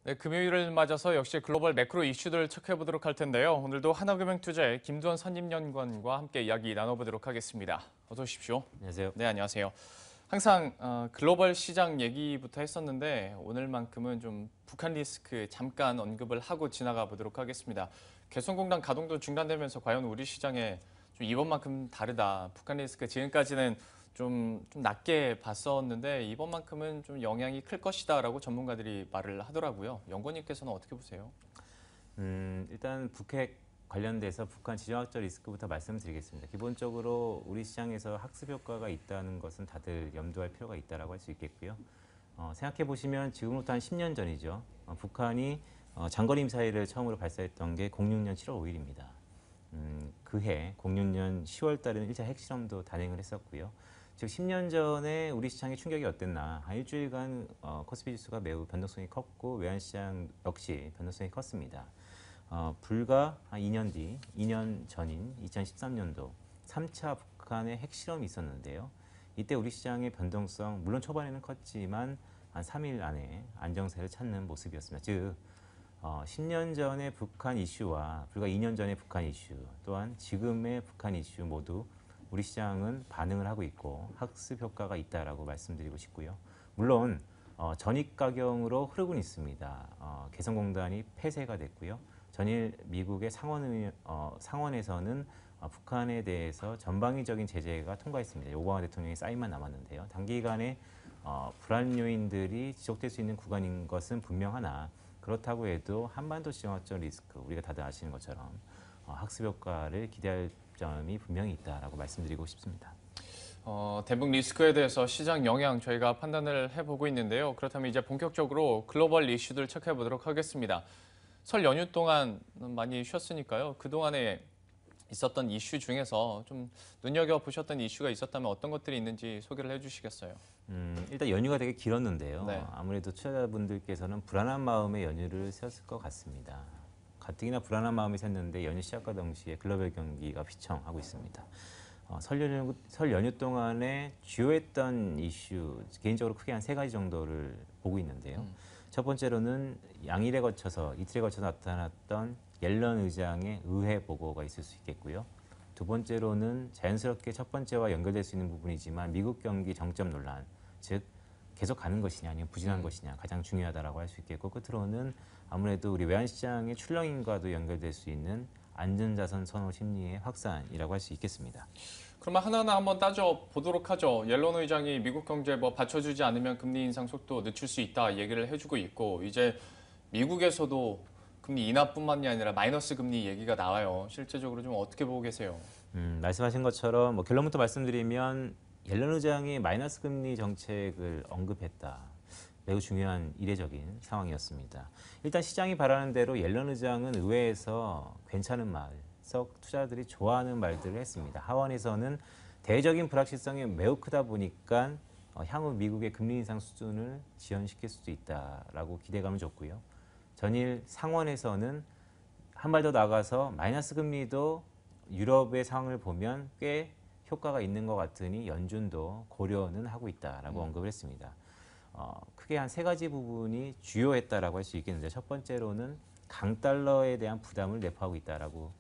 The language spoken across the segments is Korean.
네, 금요일을 맞아서 역시 글로벌 매크로 이슈들을 체크해보도록 할 텐데요. 오늘도 하나금융투자의 김두원 선임연구원과 함께 이야기 나눠보도록 하겠습니다. 어서 오십시오. 안녕하세요. 네, 안녕하세요. 항상 글로벌 시장 얘기부터 했었는데 오늘만큼은 좀 북한 리스크 잠깐 언급을 하고 지나가 보도록 하겠습니다. 개성공단 가동도 중단되면서 과연 우리 시장에 좀 이번만큼 다르다. 북한 리스크 지금까지는 좀 낮게 봤었는데 이번만큼은 좀 영향이 클 것이다라고 전문가들이 말을 하더라고요. 연구원님께서는 어떻게 보세요? 일단 북핵 관련돼서 북한 지정학적 리스크부터 말씀드리겠습니다. 기본적으로 우리 시장에서 학습 효과가 있다는 것은 다들 염두할 필요가 있다고 할 수 있겠고요. 생각해 보시면 지금부터 한 10년 전이죠. 북한이 장거리 미사일을 처음으로 발사했던 게 06년 7월 5일입니다. 그해 06년 10월 달에는 1차 핵실험도 단행을 했었고요. 즉 10년 전에 우리 시장의 충격이 어땠나. 한 일주일간 코스피 지수가 매우 변동성이 컸고 외환시장 역시 변동성이 컸습니다. 불과 한 2년 뒤, 2년 전인 2013년도 3차 북한의 핵실험이 있었는데요. 이때 우리 시장의 변동성, 물론 초반에는 컸지만 한 3일 안에 안정세를 찾는 모습이었습니다. 즉 10년 전의 북한 이슈와 불과 2년 전의 북한 이슈, 또한 지금의 북한 이슈 모두 우리 시장은 반응을 하고 있고 학습 효과가 있다라고 말씀드리고 싶고요. 물론 전입가경으로 흐르고는 있습니다. 개성공단이 폐쇄가 됐고요. 전일 미국의 상원에서는 북한에 대해서 전방위적인 제재가 통과했습니다. 오바마 대통령의 사인만 남았는데요. 단기간에 불안 요인들이 지속될 수 있는 구간인 것은 분명하나 그렇다고 해도 한반도 지정학적 리스크, 우리가 다들 아시는 것처럼 학습 효과를 기대할 점이 분명히 있다라고 말씀드리고 싶습니다. 대북 리스크에 대해서 시장 영향 저희가 판단을 해보고 있는데요. 그렇다면 이제 본격적으로 글로벌 이슈들 체크해보도록 하겠습니다. 설 연휴 동안 많이 쉬었으니까요. 그동안에 있었던 이슈 중에서 좀 눈여겨보셨던 이슈가 있었다면 어떤 것들이 있는지 소개를 해주시겠어요? 일단 연휴가 되게 길었는데요. 네. 아무래도 투자자분들께서는 불안한 마음에 연휴를 쉬었을 것 같습니다. 가뜩이나 불안한 마음이 샜는데 연휴 시작과 동시에 글로벌 경기가 휘청하고 있습니다. 설 연휴 동안에 주요했던 이슈, 개인적으로 크게 한 3가지 정도를 보고 있는데요. 첫 번째로는 양일에 거쳐서, 이틀에 거쳐서 나타났던 옐런 의장의 의회 보고가 있을 수 있겠고요. 두 번째로는 자연스럽게 첫 번째와 연결될 수 있는 부분이지만 미국 경기 정점 논란, 즉 계속 가는 것이냐 아니면 부진한 것이냐 가장 중요하다라고 할 수 있겠고, 끝으로는 아무래도 우리 외환시장의 출렁임과도 연결될 수 있는 안전자산 선호 심리의 확산이라고 할 수 있겠습니다. 그러면 하나하나 한번 따져보도록 하죠. 옐런 의장이 미국 경제 뭐 받쳐주지 않으면 금리 인상 속도 늦출 수 있다 얘기를 해주고 있고, 이제 미국에서도 금리 인하뿐만이 아니라 마이너스 금리 얘기가 나와요. 실제적으로 좀 어떻게 보고 계세요? 말씀하신 것처럼 결론부터 말씀드리면 옐런 의장이 마이너스 금리 정책을 언급했다. 매우 중요한 이례적인 상황이었습니다. 일단 시장이 바라는 대로 옐런 의장은 의회에서 괜찮은 말, 썩 투자들이 좋아하는 말들을 했습니다. 하원에서는 대외적인 불확실성이 매우 크다 보니까 향후 미국의 금리 인상 수준을 지연시킬 수도 있다라고 기대감을 줬고요. 전일 상원에서는 한 발 더 나가서 마이너스 금리도 유럽의 상황을 보면 꽤 효과가 있는 것 같으니 연준도 고려는 하고 있다라고 언급을 했습니다. 크게 한 3가지 부분이 주요했다라고 할 수 있겠는데, 첫 번째로는 강달러에 대한 부담을 내포하고 있다라고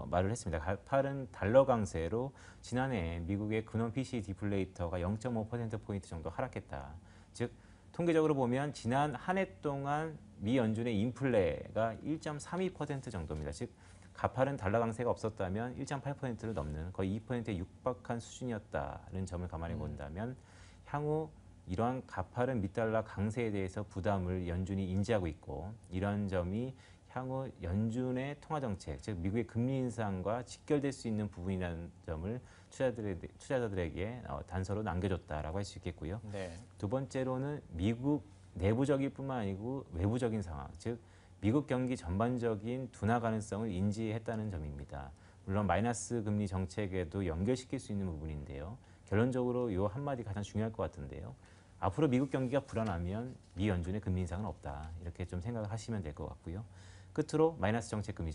말을 했습니다. 가파른 달러 강세로 지난해 미국의 근원 PCE 디플레이터가 0.5%포인트 정도 하락했다. 즉 통계적으로 보면 지난 한 해 동안 미 연준의 인플레가 1.32% 정도입니다. 즉 가파른 달러 강세가 없었다면 1.8%를 넘는 거의 2%에 육박한 수준이었다는 점을 감안해 본다면 향후 이러한 가파른 미달러 강세에 대해서 부담을 연준이 인지하고 있고, 이런 점이 향후 연준의 통화정책, 즉 미국의 금리 인상과 직결될 수 있는 부분이라는 점을 투자자들에게 단서로 남겨줬다라고 할 수 있겠고요. 네. 두 번째로는 미국 내부적일 뿐만 아니고 외부적인 상황, 즉 미국 경기 전반적인 둔화 가능성을 인지했다는 점입니다. 물론 마이너스 금리 정책에도 연결시킬 수 있는 부분인데요. 결론적으로 이 한마디 가장 중요할 것 같은데요. 앞으로 미국 경기가 불안하면 미 연준의 금리 인상은 없다. 이렇게 좀 생각을 하시면 될 것 같고요. 끝으로 마이너스 정책 금리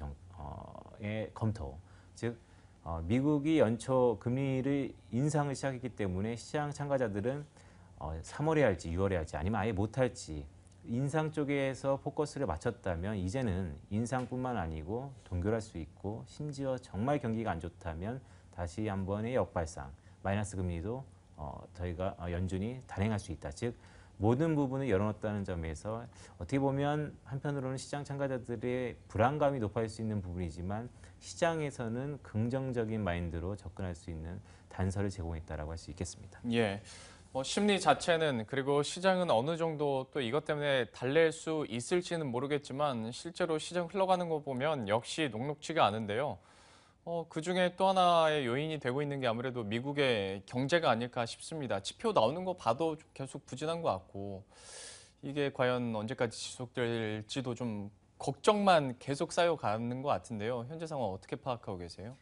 의 검토, 즉 미국이 연초 금리를 인상을 시작했기 때문에 시장 참가자들은 3월에 할지 6월에 할지 아니면 아예 못할지 인상 쪽에서 포커스를 맞췄다면 이제는 인상뿐만 아니고 동결할 수 있고 심지어 정말 경기가 안 좋다면 다시 한 번의 역발상, 마이너스 금리도 저희가 연준이 단행할 수 있다. 즉 모든 부분을 열어놓았다는 점에서 어떻게 보면 한편으로는 시장 참가자들의 불안감이 높아질 수 있는 부분이지만 시장에서는 긍정적인 마인드로 접근할 수 있는 단서를 제공했다라고 할 수 있겠습니다. 예. 심리 자체는 그리고 시장은 어느 정도 또 이것 때문에 달랠 수 있을지는 모르겠지만 실제로 시장 흘러가는 거 보면 역시 녹록지가 않은데요. 그중에 또 하나의 요인이 되고 있는 게 아무래도 미국의 경제가 아닐까 싶습니다. 지표 나오는 거 봐도 좀 계속 부진한 것 같고 이게 과연 언제까지 지속될지도 좀 걱정만 계속 쌓여가는 것 같은데요. 현재 상황 어떻게 파악하고 계세요?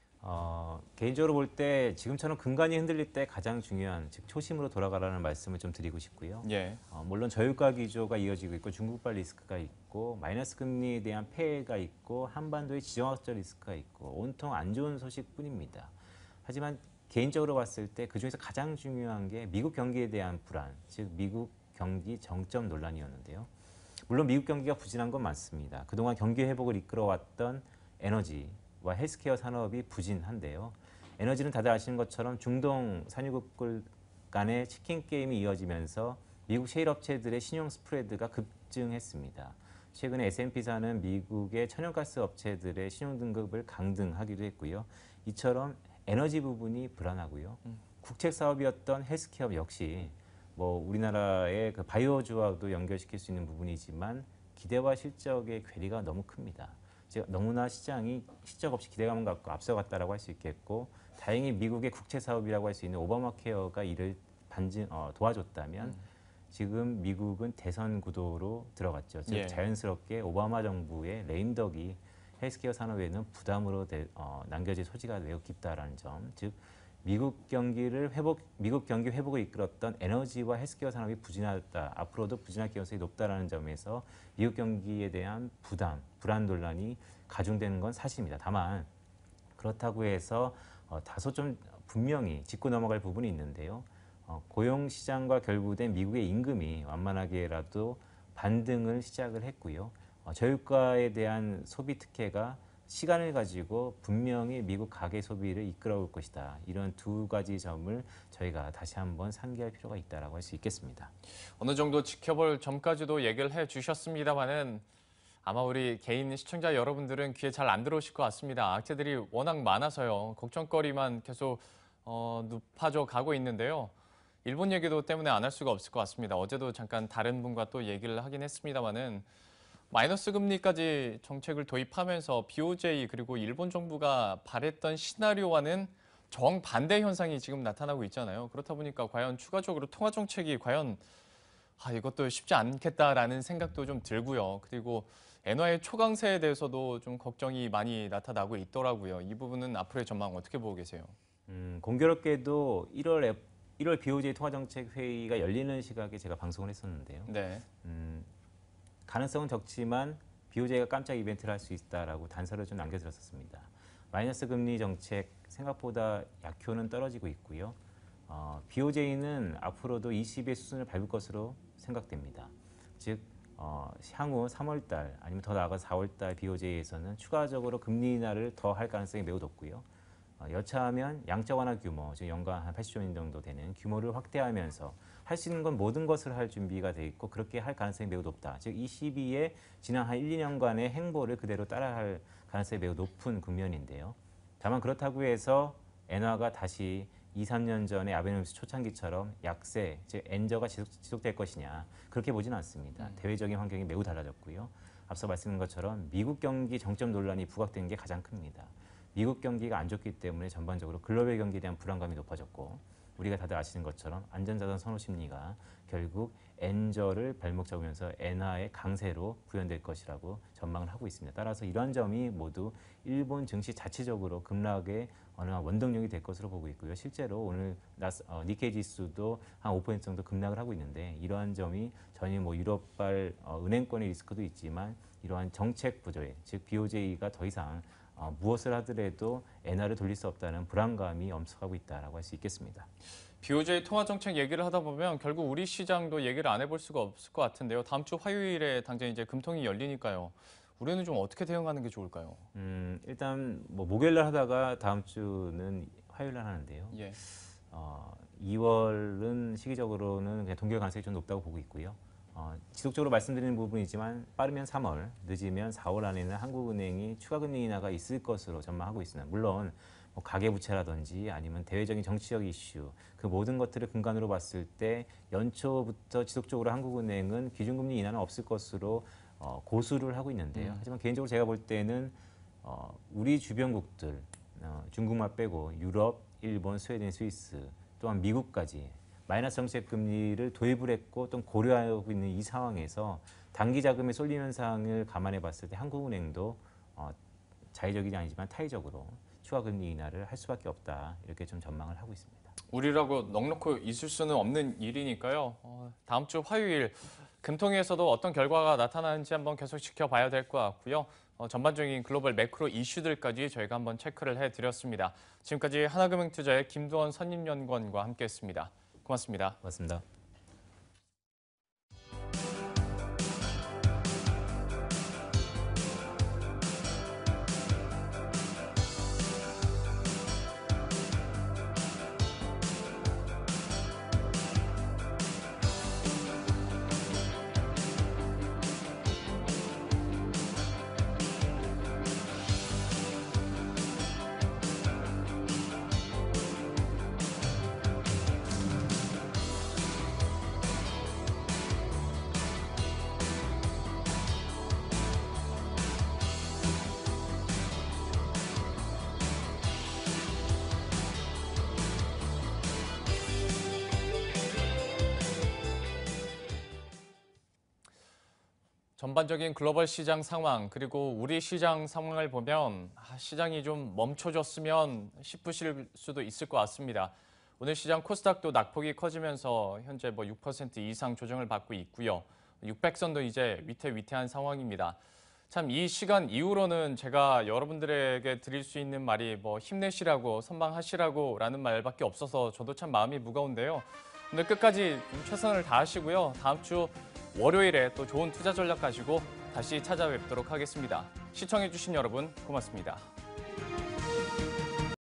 개인적으로 볼 때 지금처럼 근간이 흔들릴 때 가장 중요한 즉 초심으로 돌아가라는 말씀을 좀 드리고 싶고요. 예. 물론 저유가 기조가 이어지고 있고 중국발 리스크가 있고 마이너스 금리에 대한 폐해가 있고 한반도의 지정학적 리스크가 있고 온통 안 좋은 소식뿐입니다. 하지만 개인적으로 봤을 때 그중에서 가장 중요한 게 미국 경기에 대한 불안, 즉 미국 경기 정점 논란이었는데요. 물론 미국 경기가 부진한 건 맞습니다. 그동안 경기 회복을 이끌어왔던 에너지와 헬스케어 산업이 부진한데요. 에너지는 다들 아시는 것처럼 중동 산유국들 간의 치킨 게임이 이어지면서 미국 셰일 업체들의 신용 스프레드가 급증했습니다. 최근에 S&P사는 미국의 천연가스 업체들의 신용 등급을 강등하기도 했고요. 이처럼 에너지 부분이 불안하고요. 국책 사업이었던 헬스케어 역시 우리나라의 그 바이오주와도 연결시킬 수 있는 부분이지만 기대와 실적의 괴리가 너무 큽니다. 즉 너무나 시장이 실적 없이 기대감을 갖고 앞서갔다라고 할 수 있겠고 다행히 미국의 국채 사업이라고 할 수 있는 오바마 케어가 이를 도와줬다면 지금 미국은 대선 구도로 들어갔죠. 즉 예. 자연스럽게 오바마 정부의 레임덕이 헬스케어 산업에는 부담으로 남겨질 소지가 매우 깊다라는 점, 즉 미국 경기 회복을 이끌었던 에너지와 헬스케어 산업이 부진하다, 앞으로도 부진할 가능성이 높다라는 점에서 미국 경기에 대한 불안 논란이 가중되는 건 사실입니다. 다만 그렇다고 해서 다소 좀 분명히 짚고 넘어갈 부분이 있는데요. 고용 시장과 결부된 미국의 임금이 완만하게라도 반등을 시작을 했고요. 저유가에 대한 소비 특혜가 시간을 가지고 분명히 미국 가계 소비를 이끌어올 것이다. 이런 두 가지 점을 저희가 다시 한번 상기할 필요가 있다라고 할 수 있겠습니다. 어느 정도 지켜볼 점까지도 얘기를 해주셨습니다만은 아마 우리 개인 시청자 여러분들은 귀에 잘 안 들어오실 것 같습니다. 악재들이 워낙 많아서요. 걱정거리만 계속 높아져 가고 있는데요. 일본 얘기도 때문에 안 할 수가 없을 것 같습니다. 어제도 잠깐 다른 분과 또 얘기를 하긴 했습니다만은 마이너스 금리까지 정책을 도입하면서 BOJ 그리고 일본 정부가 바랬던 시나리오와는 정반대 현상이 지금 나타나고 있잖아요. 그렇다 보니까 과연 추가적으로 통화 정책이 과연 이것도 쉽지 않겠다라는 생각도 좀 들고요. 그리고 엔화의 초강세에 대해서도 좀 걱정이 많이 나타나고 있더라고요. 이 부분은 앞으로의 전망 어떻게 보고 계세요? 공교롭게도 1월 BOJ 통화정책 회의가 열리는 시각에 제가 방송을 했었는데요. 네. 가능성은 적지만 BOJ가 깜짝 이벤트를 할 수 있다라고 단서를 좀 남겨드렸었습니다. 마이너스 금리 정책 생각보다 약효는 떨어지고 있고요. BOJ는 앞으로도 20의 수준을 밟을 것으로 생각됩니다. 즉 향후 3월달 아니면 더 나아가 4월달 BOJ에서는 추가적으로 금리 인하를 더 할 가능성이 매우 높고요. 여차하면 양적 완화 규모, 즉 연간 한 80조 원 정도 되는 규모를 확대하면서 할 수 있는 건 모든 것을 할 준비가 돼 있고 그렇게 할 가능성이 매우 높다. 즉 이 시비에 지난 한 1, 2년간의 행보를 그대로 따라할 가능성이 매우 높은 국면인데요. 다만 그렇다고 해서 엔화가 다시 2, 3년 전에 아베노미스 초창기처럼 약세, 즉 엔저가 지속될 것이냐 그렇게 보지는 않습니다. 대외적인 환경이 매우 달라졌고요. 앞서 말씀드린 것처럼 미국 경기 정점 논란이 부각된 게 가장 큽니다. 미국 경기가 안 좋기 때문에 전반적으로 글로벌 경기에 대한 불안감이 높아졌고 우리가 다들 아시는 것처럼 안전자산 선호 심리가 결국 엔저를 발목 잡으면서 엔화의 강세로 구현될 것이라고 전망을 하고 있습니다. 따라서 이러한 점이 모두 일본 증시 자체적으로 급락의 어느 원동력이 될 것으로 보고 있고요. 실제로 오늘 니케이 지수도 한 5% 정도 급락을 하고 있는데 이러한 점이 전혀 유럽발 은행권의 리스크도 있지만 이러한 정책 부조에 즉 BOJ가 더 이상 무엇을 하더라도 엔화를 돌릴 수 없다는 불안감이 엄습하고 있다라고 할 수 있겠습니다. BOJ 통화 정책 얘기를 하다 보면 결국 우리 시장도 얘기를 안 해볼 수가 없을 것 같은데요. 다음 주 화요일에 당장 이제 금통이 열리니까요. 우리는 좀 어떻게 대응하는 게 좋을까요? 일단 뭐 목요일날 하다가 다음 주는 화요일날 하는데요. 예. 2월은 시기적으로는 그냥 동결 가능성이 좀 높다고 보고 있고요. 지속적으로 말씀드리는 부분이지만 빠르면 3월, 늦으면 4월 안에는 한국은행이 추가 금리 인하가 있을 것으로 전망하고 있습니다. 물론 뭐 가계부채라든지 아니면 대외적인 정치적 이슈 그 모든 것들을 근간으로 봤을 때 연초부터 지속적으로 한국은행은 기준금리 인하는 없을 것으로 고수를 하고 있는데요. 하지만 개인적으로 제가 볼 때는 우리 주변국들 중국만 빼고 유럽, 일본, 스웨덴, 스위스 또한 미국까지 마이너스 정책 금리를 도입을 했고 또 고려하고 있는 이 상황에서 단기 자금의 쏠림 현상을 감안해 봤을 때 한국은행도 자의적이지 아니지만 타의적으로 추가 금리 인하를 할 수밖에 없다 이렇게 좀 전망을 하고 있습니다. 우리라고 넉넉히 있을 수는 없는 일이니까요. 다음 주 화요일 금통위에서도 어떤 결과가 나타나는지 한번 계속 지켜봐야 될 것 같고요. 전반적인 글로벌 매크로 이슈들까지 저희가 한번 체크를 해드렸습니다. 지금까지 하나금융투자의 김두원 선임연구원과 함께했습니다. 고맙습니다. 고맙습니다. 전반적인 글로벌 시장 상황 그리고 우리 시장 상황을 보면 시장이 좀 멈춰졌으면 싶으실 수도 있을 것 같습니다. 오늘 시장 코스닥도 낙폭이 커지면서 현재 6% 이상 조정을 받고 있고요. 600선도 이제 위태위태한 상황입니다. 참 이 시간 이후로는 제가 여러분들에게 드릴 수 있는 말이 힘내시라고 선방하시라고라는 말밖에 없어서 저도 참 마음이 무거운데요. 오늘 끝까지 좀 최선을 다하시고요. 다음 주 월요일에 또 좋은 투자 전략 가지고 다시 찾아뵙도록 하겠습니다. 시청해주신 여러분 고맙습니다.